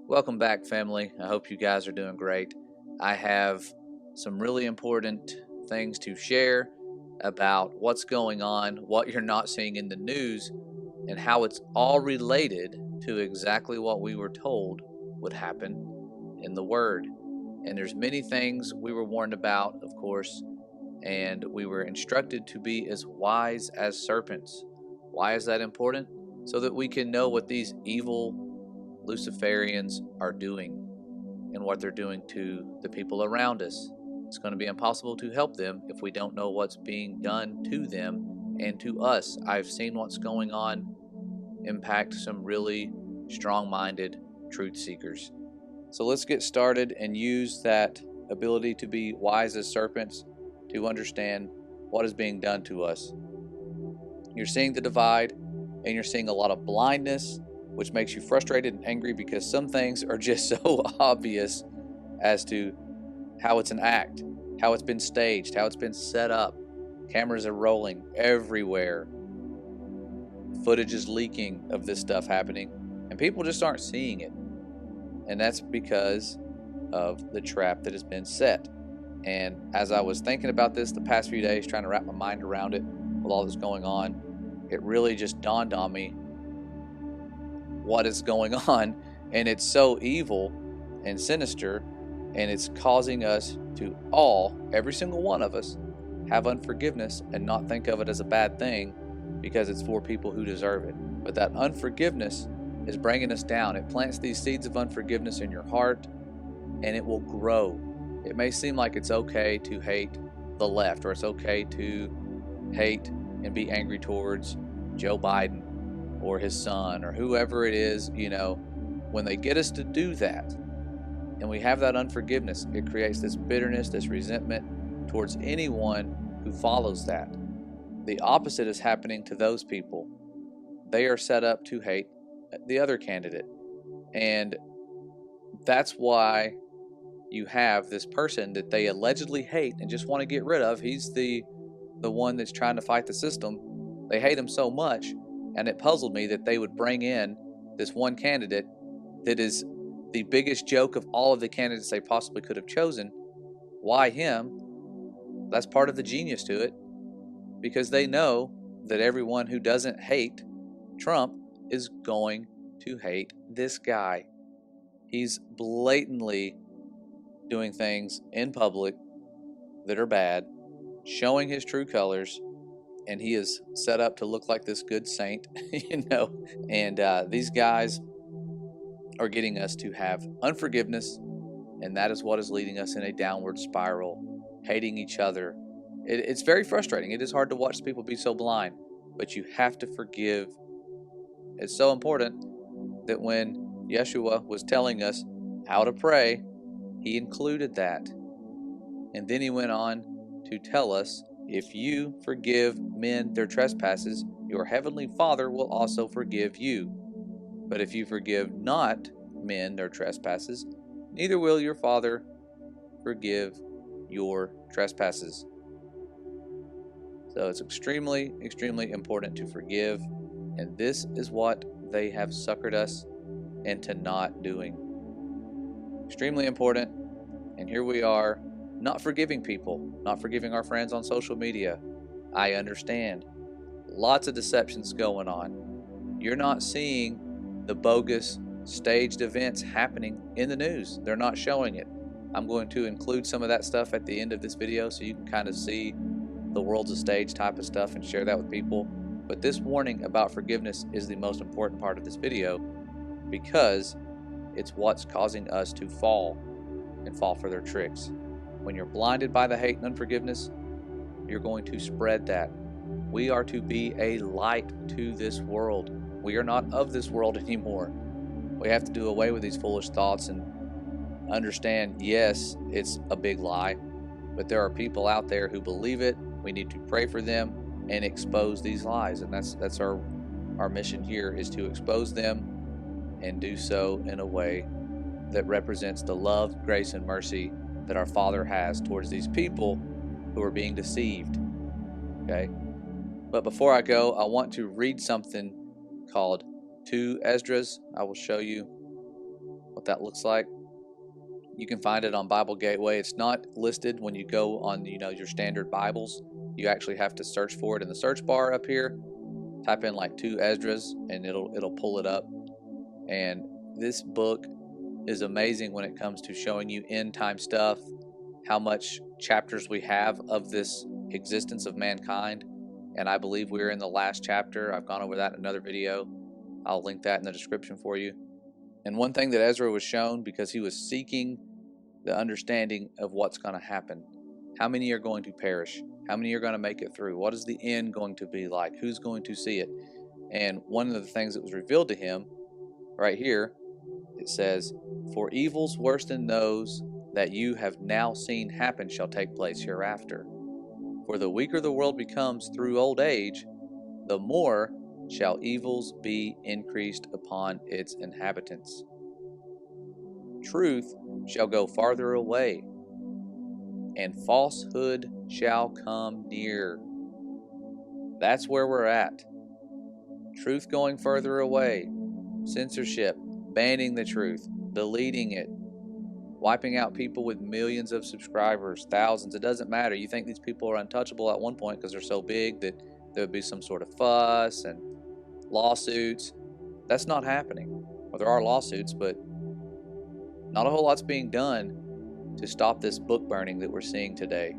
Welcome back, family. I hope you guys are doing great. I have some really important things to share about what's going on, what you're not seeing in the news, and how it's all related to exactly what we were told would happen in the Word. And there's many things we were warned about, of course, and we were instructed to be as wise as serpents. Why is that important? So that we can know what these evil Luciferians are doing and what they're doing to the people around us. It's going to be impossible to help them if we don't know what's being done to them and to us. I've seen what's going on impact some really strong minded truth seekers. So let's get started and use that ability to be wise as serpents to understand what is being done to us. You're seeing the divide, and you're seeing a lot of blindness, which makes you frustrated and angry because some things are just so obvious as to how it's an act, how it's been staged, how it's been set up. Cameras are rolling everywhere. Footage is leaking of this stuff happening, and people just aren't seeing it. And that's because of the trap that has been set. And as I was thinking about this the past few days, trying to wrap my mind around it with all that's going on, it really just dawned on me what is going on. And it's so evil and sinister, and it's causing us to every single one of us, have unforgiveness and not think of it as a bad thing because it's for people who deserve it. But that unforgiveness is bringing us down. It plants these seeds of unforgiveness in your heart, and it will grow. It may seem like it's okay to hate the left, or it's okay to hate and be angry towards Joe Biden or his son or whoever it is. When they get us to do that and we have that unforgiveness, it creates this bitterness, this resentment towards anyone who follows that. The opposite is happening to those people. They are set up to hate the other candidate. And that's why you have this person that they allegedly hate and just want to get rid of. He's the one that's trying to fight the system. They hate him so much, and it puzzled me that they would bring in this one candidate that is the biggest joke of all of the candidates they possibly could have chosen. Why him? That's part of the genius to it, because they know that everyone who doesn't hate Trump is going to hate this guy. He's blatantly doing things in public that are bad, showing his true colors, and he is set up to look like this good saint, and these guys are getting us to have unforgiveness, and that is what is leading us in a downward spiral, hating each other. It's very frustrating. It is hard to watch people be so blind, but you have to forgive. It's so important that when Yeshua was telling us how to pray, he included that. And then he went on to tell us, if you forgive men their trespasses, your heavenly Father will also forgive you. But if you forgive not men their trespasses, neither will your Father forgive your trespasses. So it's extremely, extremely important to forgive. And this is what they have suckered us into not doing. Extremely important. And here we are, not forgiving people, not forgiving our friends on social media. I understand. Lots of deceptions going on. You're not seeing the bogus staged events happening in the news. They're not showing it. I'm going to include some of that stuff at the end of this video so you can kind of see the world's a stage type of stuff and share that with people. But this warning about forgiveness is the most important part of this video, because it's what's causing us to fall and fall for their tricks. When you're blinded by the hate and unforgiveness, you're going to spread that. We are to be a light to this world. We are not of this world anymore. We have to do away with these foolish thoughts and understand, yes, it's a big lie, but there are people out there who believe it. We need to pray for them and expose these lies. And that's our mission here, is to expose them and do so in a way that represents the love, grace, and mercy that our Father has towards these people who are being deceived. Okay? But before I go, I want to read something called 2 Esdras. I will show you what what that looks like. You can find it on Bible Gateway. It's not listed when you go on, your standard Bibles. You actually have to search for it in the search bar up here. Type in like 2 Esdras and it'll pull it up. And this book is amazing when it comes to showing you end time stuff, how much chapters we have of this existence of mankind. And I believe we're in the last chapter. I've gone over that in another video. I'll link that in the description for you. And one thing that Ezra was shown, because he was seeking the understanding of what's going to happen. How many are going to perish? How many are going to make it through? What is the end going to be like? Who's going to see it? And one of the things that was revealed to him, right here, it says, "For evils worse than those that you have now seen happen shall take place hereafter. For the weaker the world becomes through old age, the more shall evils be increased upon its inhabitants. Truth shall go farther away, and falsehood shall come near." That's where we're at. Truth going further away, censorship, banning the truth, deleting it, wiping out people with millions of subscribers, thousands, it doesn't matter. You think these people are untouchable at one point because they're so big that there would be some sort of fuss and lawsuits. That's not happening. Well, there are lawsuits, but not a whole lot's being done to stop this book burning that we're seeing today.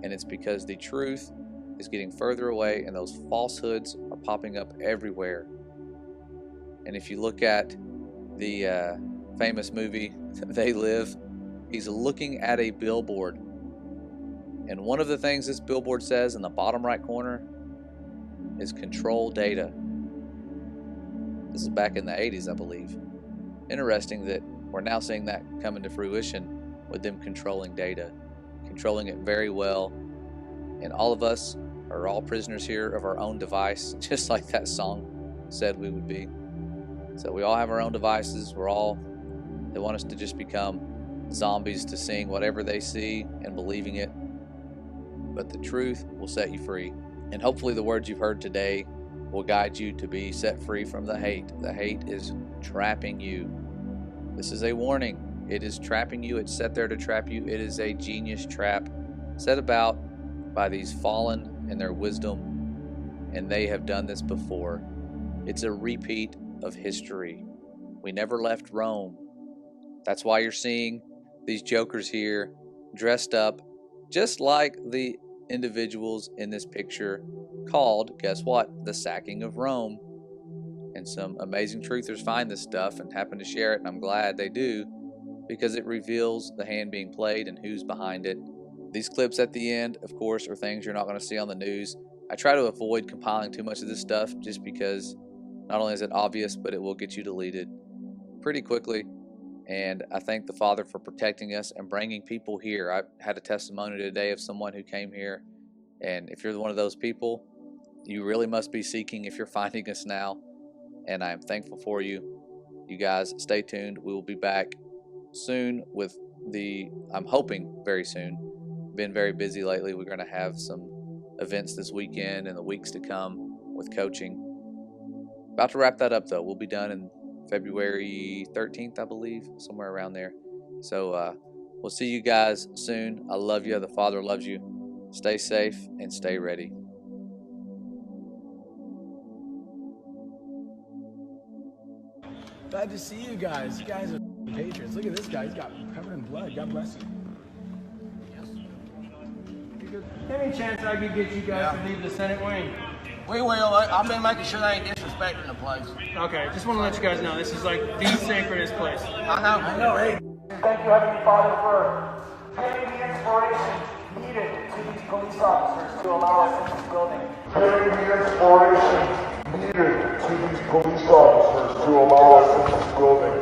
And it's because the truth is getting further away and those falsehoods are popping up everywhere. And if you look at the famous movie They Live, he's looking at a billboard. And one of the things this billboard says in the bottom right corner is control data. This is back in the 80s, I believe. Interesting that we're now seeing that come into fruition with them controlling data, controlling it very well. And all of us are all prisoners here of our own device, just like that song said we would be. So we all have our own devices. They want us to just become zombies to seeing whatever they see and believing it. But the truth will set you free. And hopefully the words you've heard today will guide you to be set free from the hate. The hate is trapping you. This is a warning. It is trapping you. It's set there to trap you. It is a genius trap set about by these fallen in their wisdom, and they have done this before. It's a repeat of history. We never left Rome. That's why you're seeing these jokers here dressed up just like the individuals in this picture called, guess what, the sacking of Rome. And some amazing truthers find this stuff and happen to share it, and I'm glad they do, because it reveals the hand being played and who's behind it. These clips at the end, of course, are things you're not going to see on the news. I try to avoid compiling too much of this stuff just because not only is it obvious, but it will get you deleted pretty quickly. And I thank the Father for protecting us and bringing people here. I had a testimony today of someone who came here, and if you're one of those people, you really must be seeking if you're finding us now. And I am thankful for you. You guys stay tuned. We will be back soon with I'm hoping very soon. Been very busy lately. We're going to have some events this weekend and the weeks to come with coaching. About to wrap that up though. We'll be done in February 13th, I believe, somewhere around there. So we'll see you guys soon. I love you. The Father loves you. Stay safe and stay ready. Glad to see you guys. You guys are patriots. Look at this guy. He's got covered in blood. God bless you. Any chance I could get you guys to leave the Senate wing? We will. I've been making sure they ain't disrespecting the place. Okay, just want to let you guys know this is like the sacredest place. I know. Hey. Thank you, Heavenly Father, for giving the inspiration needed to these police officers to allow us in this building. Giving the inspiration needed to these police officers to allow us in this building.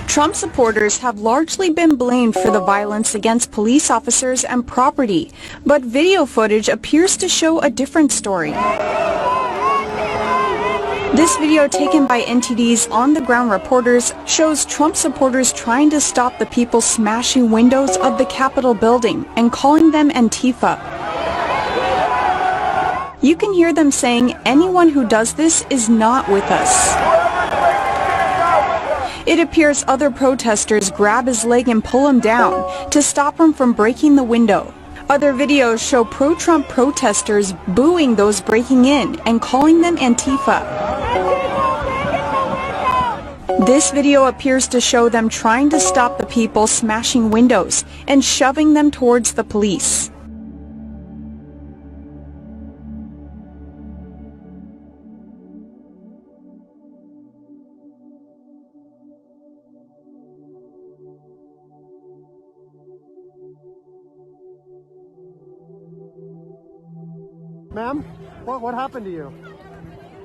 Trump supporters have largely been blamed for the violence against police officers and property, but video footage appears to show a different story. This video taken by NTD's on-the-ground reporters shows Trump supporters trying to stop the people smashing windows of the Capitol building and calling them Antifa. You can hear them saying anyone who does this is not with us. It appears other protesters grab his leg and pull him down to stop him from breaking the window. Other videos show pro-Trump protesters booing those breaking in and calling them Antifa. This video appears to show them trying to stop the people smashing windows and shoving them towards the police. Ma'am, what happened to you?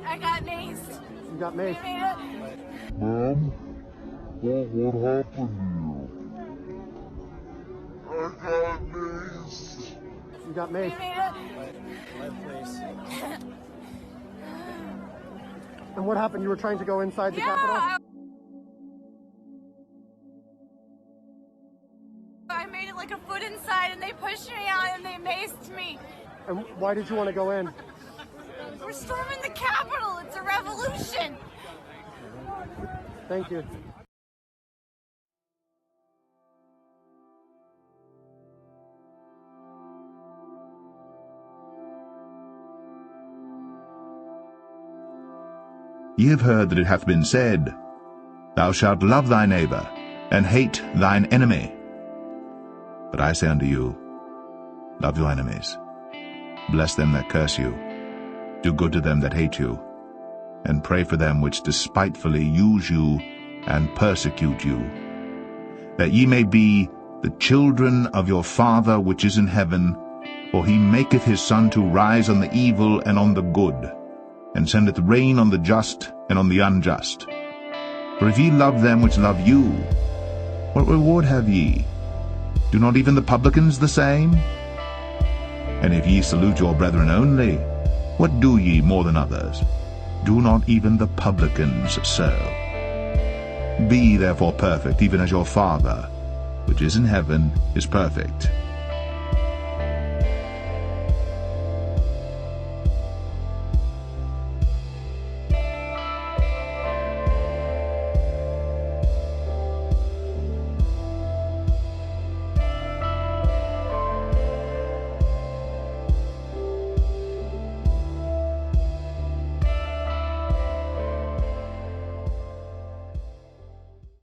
I got maced. You got maced. Ma'am, what happened to you? I got maced. You got maced. And what happened? You were trying to go inside the Capitol? I made it like a foot inside and they pushed me out and they maced me. And why did you want to go in? We're storming the Capitol. It's a revolution. Thank you. Ye have heard that it hath been said, Thou shalt love thy neighbor, and hate thine enemy. But I say unto you, love your enemies. Bless them that curse you. Do good to them that hate you. And pray for them which despitefully use you and persecute you, that ye may be the children of your Father which is in heaven, for he maketh his sun to rise on the evil and on the good, and sendeth rain on the just and on the unjust. For if ye love them which love you, what reward have ye? Do not even the publicans the same? And if ye salute your brethren only, what do ye more than others? Do not even the publicans so? Be therefore perfect, even as your Father, which is in heaven, is perfect.